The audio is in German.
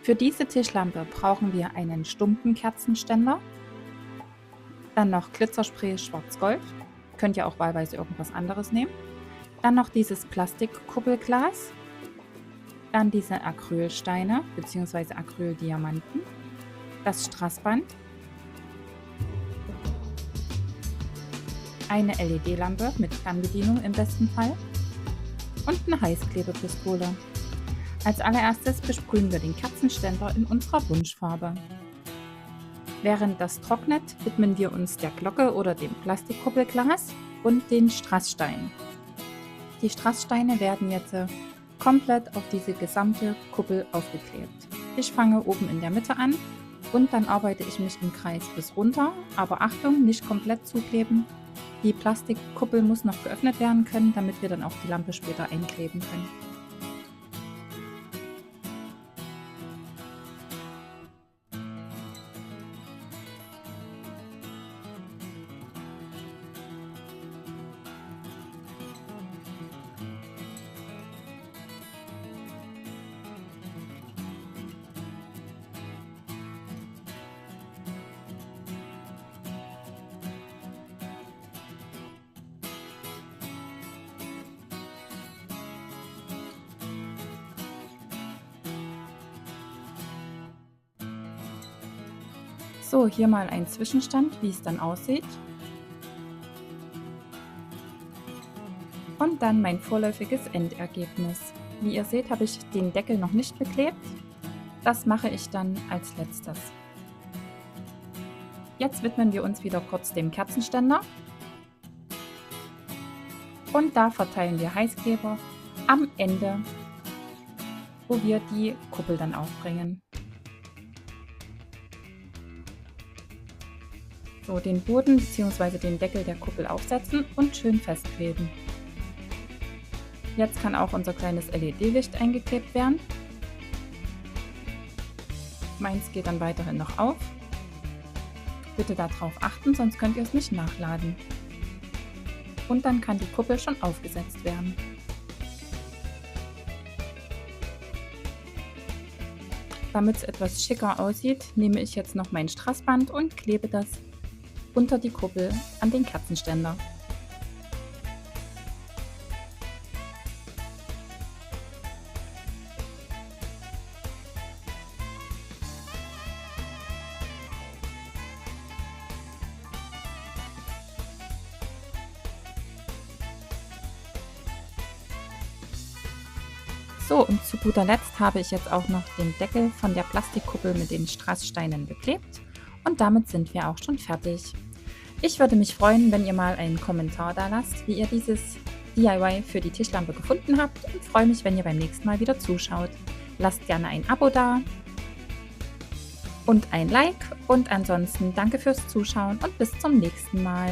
Für diese Tischlampe brauchen wir einen stumpen Kerzenständer, dann noch Glitzerspray Schwarz-Gold, könnt ihr auch wahlweise irgendwas anderes nehmen, dann noch dieses Plastikkuppelglas, dann diese Acrylsteine bzw. Acryldiamanten, das Strassband, eine LED-Lampe mit Fernbedienung im besten Fall und eine Heißklebepistole. Als allererstes besprühen wir den Kerzenständer in unserer Wunschfarbe. Während das trocknet, widmen wir uns der Glocke oder dem Plastikkuppelglas und den Strasssteinen. Die Strasssteine werden jetzt komplett auf diese gesamte Kuppel aufgeklebt. Ich fange oben in der Mitte an und dann arbeite ich mich im Kreis bis runter, aber Achtung, nicht komplett zukleben. Die Plastikkuppel muss noch geöffnet werden können, damit wir dann auch die Lampe später einkleben können. So, hier mal ein Zwischenstand, wie es dann aussieht. Und dann mein vorläufiges Endergebnis. Wie ihr seht, habe ich den Deckel noch nicht beklebt. Das mache ich dann als letztes. Jetzt widmen wir uns wieder kurz dem Kerzenständer. Und da verteilen wir Heißkleber am Ende, wo wir die Kuppel dann aufbringen. So, den Boden bzw. den Deckel der Kuppel aufsetzen und schön festkleben. Jetzt kann auch unser kleines LED-Licht eingeklebt werden. Meins geht dann weiterhin noch auf. Bitte darauf achten, sonst könnt ihr es nicht nachladen. Und dann kann die Kuppel schon aufgesetzt werden. Damit es etwas schicker aussieht, nehme ich jetzt noch mein Strassband und klebe das unter die Kuppel an den Kerzenständer. So, und zu guter Letzt habe ich jetzt auch noch den Deckel von der Plastikkuppel mit den Strasssteinen beklebt und damit sind wir auch schon fertig. Ich würde mich freuen, wenn ihr mal einen Kommentar da lasst, wie ihr dieses DIY für die Tischlampe gefunden habt und freue mich, wenn ihr beim nächsten Mal wieder zuschaut. Lasst gerne ein Abo da und ein Like und ansonsten danke fürs Zuschauen und bis zum nächsten Mal.